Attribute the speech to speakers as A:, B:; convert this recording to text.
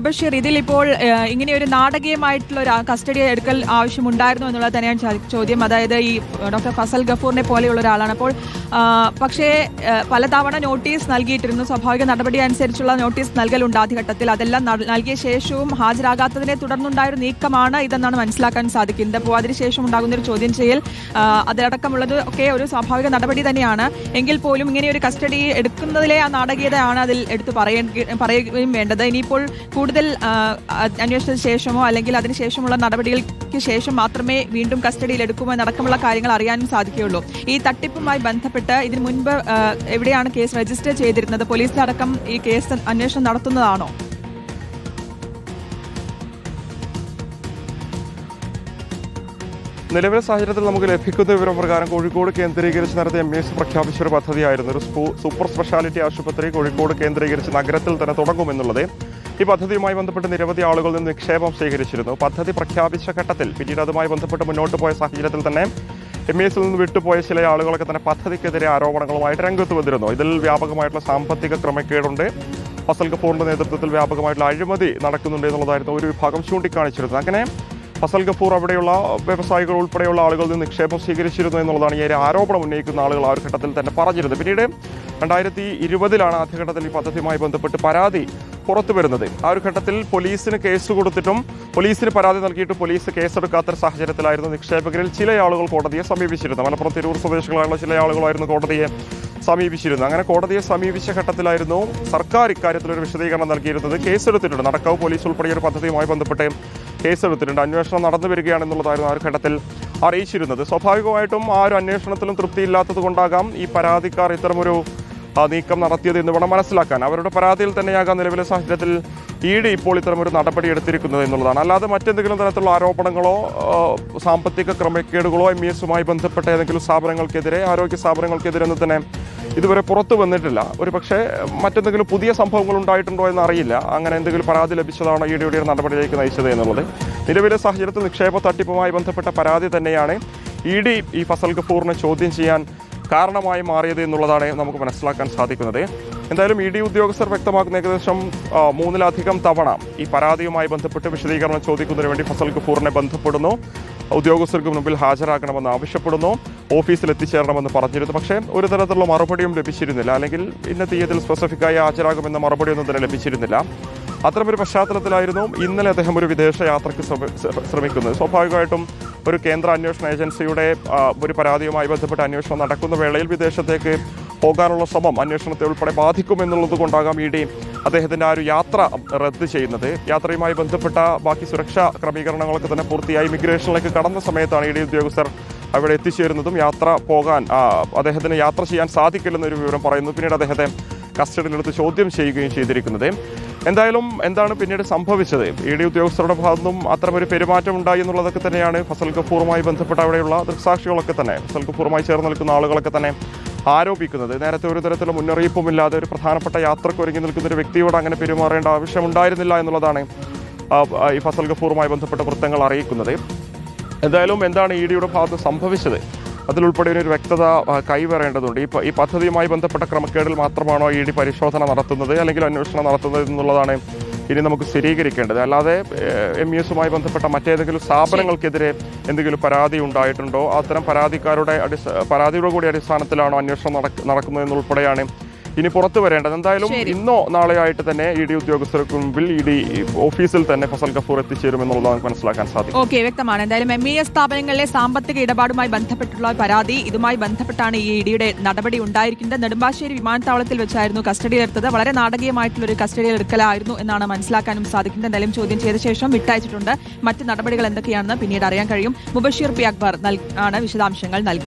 A: ബഷീർ, ഇതിലിപ്പോൾ ഇങ്ങനെയൊരു നാടകീയമായിട്ടുള്ള ഒരു കസ്റ്റഡി എടുക്കൽ ആവശ്യമുണ്ടായിരുന്നു എന്നുള്ളത് തന്നെയാണ് ചോദ്യം. അതായത് ഈ ഡോക്ടർ ഫസൽ ഗഫൂറിനെ പോലെയുള്ള ഒരാളാണ്. അപ്പോൾ പക്ഷേ പലതവണ നോട്ടീസ് നൽകിയിട്ടിരുന്നു. സ്വാഭാവിക നടപടി അനുസരിച്ചുള്ള നോട്ടീസ് നൽകലുണ്ട് ആദ്യഘട്ടത്തിൽ. അതെല്ലാം നൽകിയ ശേഷവും ഹാജരാകാത്തതിനെ തുടർന്നുണ്ടായ ഒരു നീക്കമാണ് ഇതെന്നാണ് മനസ്സിലാക്കാൻ സാധിക്കുന്നത്. അപ്പോൾ അതിനുശേഷം ഉണ്ടാകുന്ന ഒരു ചോദ്യം ചെയ്യൽ അതടക്കമുള്ളത് ഒക്കെ ഒരു സ്വാഭാവിക നടപടി തന്നെയാണ്. എങ്കിൽ പോലും ഇങ്ങനെയൊരു കസ്റ്റഡി എടുക്കുന്നതിലെ ആ നാടകീയതയാണ് അതിൽ എടുത്ത് പറയുകയും വേണ്ടത്. ഇനിയിപ്പോൾ കൂടുതൽ അന്വേഷണത്തിന് ശേഷമോ അല്ലെങ്കിൽ അതിനുശേഷമുള്ള നടപടികൾക്ക് ശേഷം മാത്രമേ വീണ്ടും കസ്റ്റഡിയിൽ എടുക്കുമോ എന്നടക്കമുള്ള കാര്യങ്ങൾ അറിയാനും സാധിക്കുകയുള്ളൂ. ഈ തട്ടിപ്പുമായി ബന്ധപ്പെട്ട് ഇതിനു മുൻപ് എവിടെയാണ് കേസ് രജിസ്റ്റർ ചെയ്തിരുന്നത്? പോലീസിലടക്കം ഈ കേസ് അന്വേഷണം നടത്തുന്നതാണോ?
B: നിലവിലെ സാഹചര്യത്തിൽ നമുക്ക് ലഭിക്കുന്ന വിവരപ്രകാരം കോഴിക്കോട് കേന്ദ്രീകരിച്ച് നടത്തിയ MES പ്രഖ്യാപിച്ച ഒരു പദ്ധതിയായിരുന്നു. ഒരു സൂപ്പർ സ്പെഷ്യാലിറ്റി ആശുപത്രി കോഴിക്കോട് കേന്ദ്രീകരിച്ച് നഗരത്തിൽ തന്നെ തുടങ്ങുമെന്നുള്ളത്. ഈ പദ്ധതിയുമായി ബന്ധപ്പെട്ട് നിരവധി ആളുകളിൽ നിന്ന് നിക്ഷേപം ശേഖരിച്ചിരുന്നു. പദ്ധതി പ്രഖ്യാപിച്ച ഘട്ടത്തിൽ പിന്നീട് അതുമായി ബന്ധപ്പെട്ട് മുന്നോട്ട് പോയ സാഹചര്യത്തിൽ തന്നെ MESൽ നിന്ന് വിട്ടുപോയ ചില ആളുകളൊക്കെ തന്നെ പദ്ധതിക്കെതിരെ ആരോപണങ്ങളുമായിട്ട് രംഗത്ത് വന്നിരുന്നു. ഇതിൽ വ്യാപകമായിട്ടുള്ള സാമ്പത്തിക ക്രമക്കേടുണ്ട്, ഫസൽ ഗഫൂറിന്റെ നേതൃത്വത്തിൽ വ്യാപകമായിട്ടുള്ള അഴിമതി നടക്കുന്നുണ്ട് എന്നുള്ളതായിരുന്നു ഒരു വിഭാഗം ചൂണ്ടിക്കാണിച്ചിരുന്നത്. അങ്ങനെ ഫസൽ ഗഫൂർ അവിടെയുള്ള വ്യവസായികൾ ഉൾപ്പെടെയുള്ള ആളുകളിൽ നിന്ന് നിക്ഷേപം സ്വീകരിച്ചിരുന്നു എന്നുള്ളതാണ് ഈ ഒരു ആരോപണം ഉന്നയിക്കുന്ന ആളുകൾ ആ ഒരു ഘട്ടത്തിൽ തന്നെ പറഞ്ഞിരുന്നത്. പിന്നീട് 2020 ആദ്യഘട്ടത്തിൽ ഈ പദ്ധതിയുമായി ബന്ധപ്പെട്ട് പരാതി പുറത്തു വരുന്നത്. ആ ഒരു ഘട്ടത്തിൽ പോലീസിന് കേസ് കൊടുത്തിട്ടും പോലീസിന് പരാതി നൽകിയിട്ട് പോലീസ് കേസെടുക്കാത്ത സാഹചര്യത്തിലായിരുന്നു നിക്ഷേപകരിൽ ചില ആളുകൾ കോടതിയെ സമീപിച്ചിരുന്നത്. മലപ്പുറം തിരൂർ സ്വദേശികളായുള്ള ചില ആളുകളായിരുന്നു കോടതിയെ സമീപിച്ചിരുന്നു. അങ്ങനെ കോടതിയെ സമീപിച്ച ഘട്ടത്തിലായിരുന്നു സർക്കാർ ഇക്കാര്യത്തിലൊരു വിശദീകരണം നൽകിയിരുന്നത്. കേസെടുത്തിട്ടുണ്ട്, നടക്കാവ് പോലീസ് ഉൾപ്പെടെ ഒരു പദ്ധതിയുമായി ബന്ധപ്പെട്ട് കേസെടുത്തിട്ടുണ്ട്, അന്വേഷണം നടന്നു വരികയാണെന്നുള്ളതായിരുന്നു ആ ഒരു ഘട്ടത്തിൽ അറിയിച്ചിരുന്നത്. സ്വാഭാവികമായിട്ടും ആ ഒരു അന്വേഷണത്തിലും തൃപ്തിയില്ലാത്തത് കൊണ്ടാകാം ഈ പരാതിക്കാർ ഇത്തരമൊരു നീക്കം നടത്തിയത് എന്ന് വേണം മനസ്സിലാക്കാൻ. അവരുടെ പരാതിയിൽ തന്നെയാകാം നിലവിലെ സാഹചര്യത്തിൽ ED ഇപ്പോൾ ഇത്തരമൊരു നടപടി എടുത്തിരിക്കുന്നത് എന്നുള്ളതാണ്. അല്ലാതെ മറ്റെന്തെങ്കിലും തരത്തിലുള്ള ആരോപണങ്ങളോ സാമ്പത്തിക ക്രമക്കേടുകളോ MESുമായി ബന്ധപ്പെട്ട ഏതെങ്കിലും സ്ഥാപനങ്ങൾക്കെതിരെ, ആരോഗ്യ സ്ഥാപനങ്ങൾക്കെതിരെ എന്ന് തന്നെ ഇതുവരെ പുറത്തു വന്നിട്ടില്ല. ഒരു പക്ഷേ മറ്റെന്തെങ്കിലും പുതിയ സംഭവങ്ങൾ ഉണ്ടായിട്ടുണ്ടോ എന്നറിയില്ല. അങ്ങനെ എന്തെങ്കിലും പരാതി ലഭിച്ചതാണോ EDയുടെ ഒരു നടപടിയിലേക്ക് നയിച്ചത് എന്നുള്ളത്. നിലവിലെ സാഹചര്യത്തിൽ നിക്ഷേപ തട്ടിപ്പുമായി ബന്ധപ്പെട്ട പരാതി തന്നെയാണ് ED ഈ ഫസൽ ഗഫൂറിനെ ചോദ്യം ചെയ്യാൻ കാരണമായി മാറിയത് എന്നുള്ളതാണ് നമുക്ക് മനസ്സിലാക്കാൻ സാധിക്കുന്നത്. എന്തായാലും ED ഉദ്യോഗസ്ഥർ വ്യക്തമാക്കുന്ന ഏകദേശം 3-ലധികം തവണ ഈ പരാതിയുമായി ബന്ധപ്പെട്ട് വിശദീകരണം ചോദിക്കുന്നതിന് വേണ്ടി ഫസൽ ഗഫൂറിനെ ബന്ധപ്പെടുന്നു, ഉദ്യോഗസ്ഥർക്ക് മുമ്പിൽ ഹാജരാക്കണമെന്ന് ആവശ്യപ്പെടുന്നു, ഓഫീസിൽ എത്തിച്ചേരണമെന്ന് പറഞ്ഞിരുന്നു. പക്ഷേ ഒരു തരത്തിലുള്ള മറുപടിയും ലഭിച്ചിരുന്നില്ല. അല്ലെങ്കിൽ ഇന്ന തീയതിയിൽ സ്പെസിഫിക്കായി ഹാജരാകുമെന്ന മറുപടിയൊന്നും തന്നെ ലഭിച്ചിരുന്നില്ല. അത്തരമൊരു പശ്ചാത്തലത്തിലായിരുന്നു ഇന്നലെ അദ്ദേഹം ഒരു വിദേശ യാത്രയ്ക്ക് ശ്രമിക്കുന്നത്. സ്വാഭാവികമായിട്ടും ഒരു കേന്ദ്ര അന്വേഷണ ഏജൻസിയുടെ ഒരു പരാതിയുമായി ബന്ധപ്പെട്ട് അന്വേഷണം നടക്കുന്ന വേളയിൽ വിദേശത്തേക്ക് പോകാനുള്ള ശ്രമം അന്വേഷണത്തെ ഉൾപ്പെടെ ബാധിക്കുമെന്നുള്ളത് കൊണ്ടാകാം ED അദ്ദേഹത്തിൻ്റെ ആ ഒരു യാത്ര റദ്ദ് ചെയ്യുന്നത്. യാത്രയുമായി ബന്ധപ്പെട്ട ബാക്കി സുരക്ഷാ ക്രമീകരണങ്ങളൊക്കെ തന്നെ പൂർത്തിയായി ഇമിഗ്രേഷനിലേക്ക് കടന്ന സമയത്താണ് ED ഉദ്യോഗസ്ഥർ അവിടെ എത്തിച്ചേരുന്നതും യാത്ര പോകാൻ അദ്ദേഹത്തിന് യാത്ര ചെയ്യാൻ സാധിക്കില്ലെന്നൊരു വിവരം പറയുന്നു. പിന്നീട് അദ്ദേഹത്തെ കസ്റ്റഡിയിലെടുത്ത് ചോദ്യം ചെയ്യുകയും ചെയ്തിരിക്കുന്നത്. എന്തായാലും എന്താണ് പിന്നീട് സംഭവിച്ചത്? ED ഉദ്യോഗസ്ഥരുടെ ഭാഗത്തുനിന്നും അത്തരമൊരു പെരുമാറ്റം ഉണ്ടായി എന്നുള്ളതൊക്കെ തന്നെയാണ് ഫസൽ ഗഫൂറുമായി ബന്ധപ്പെട്ട അവിടെയുള്ള ദൃക്സാക്ഷികളൊക്കെ തന്നെ, ഫസൽ ഗഫൂറുമായി ചേർന്ന് നിൽക്കുന്ന ആളുകളൊക്കെ തന്നെ ആരോപിക്കുന്നത്. നേരത്തെ ഒരു തരത്തിലുള്ള മുന്നറിയിപ്പുമില്ലാതെ ഒരു പ്രധാനപ്പെട്ട യാത്രയ്ക്ക് ഒരുങ്ങി നിൽക്കുന്ന ഒരു വ്യക്തിയോട് അങ്ങനെ പെരുമാറേണ്ട ആവശ്യമുണ്ടായിരുന്നില്ല എന്നുള്ളതാണ് ഈ ഫസൽ ഗഫൂറുമായി ബന്ധപ്പെട്ട വൃത്തങ്ങൾ അറിയിക്കുന്നത്. എന്തായാലും എന്താണ് EDയുടെ ഭാഗത്ത് സംഭവിച്ചത് അതിലുൾപ്പെടെ ഒരു വ്യക്തത കൈവരേണ്ടതുണ്ട്. ഈ പദ്ധതിയുമായി ബന്ധപ്പെട്ട ക്രമക്കേടിൽ മാത്രമാണോ ED പരിശോധന നടത്തുന്നത് അല്ലെങ്കിൽ അന്വേഷണം നടത്തുന്നത് എന്നുള്ളതാണ് ഇനി നമുക്ക് സ്ഥിരീകരിക്കേണ്ടത്. അല്ലാതെ MESുമായി ബന്ധപ്പെട്ട മറ്റേതെങ്കിലും സ്ഥാപനങ്ങൾക്കെതിരെ എന്തെങ്കിലും പരാതി ഉണ്ടായിട്ടുണ്ടോ, അത്തരം പരാതിയുടെ കൂടി അടിസ്ഥാനത്തിലാണോ അന്വേഷണം നടക്കുന്നത് എന്നുൾപ്പെടെയാണ് ഇനി പുറത്തു വരേണ്ടത്. എന്തായാലും ഇന്നോ നാളെയായിട്ട് തന്നെ ED ഉദ്യോഗസ്ഥർക്ക് മുമ്പിൽ ED ഓഫീസിൽ തന്നെ ഫസൽ ഗഫൂർ എത്തിച്ചേരുമെന്നുള്ളത് നമുക്ക് മനസ്സിലാക്കാൻ സാധിക്കും.
A: ഓക്കെ, വ്യക്തമാണ്. എന്തായാലും MES സ്ഥാപനങ്ങളിലെ സാമ്പത്തിക ഇടപാടുമായി ബന്ധപ്പെട്ടുള്ള പരാതി, ഇതുമായി ബന്ധപ്പെട്ടാണ് ഈ EDയുടെ നടപടി ഉണ്ടായിരിക്കുന്നത്. നെടുമ്പാശ്ശേരി വിമാനത്താവളത്തിൽ വെച്ചായിരുന്നു കസ്റ്റഡിയിലെടുത്തത്. വളരെ നാടകീയമായിട്ടുള്ള ഒരു കസ്റ്റഡിയിലെടുക്കലായിരുന്നു എന്നാണ് മനസ്സിലാക്കാനും സാധിക്കുന്നത്. എന്തായാലും ചോദ്യം ചെയ്ത ശേഷം വിട്ടയച്ചിട്ടുണ്ട്. മറ്റ് നടപടികൾ എന്തൊക്കെയാണെന്ന് പിന്നീട് അറിയാൻ കഴിയും. മുബഷീർ പി. അക്ബർ ആണ് വിശദാംശങ്ങൾ നൽകി.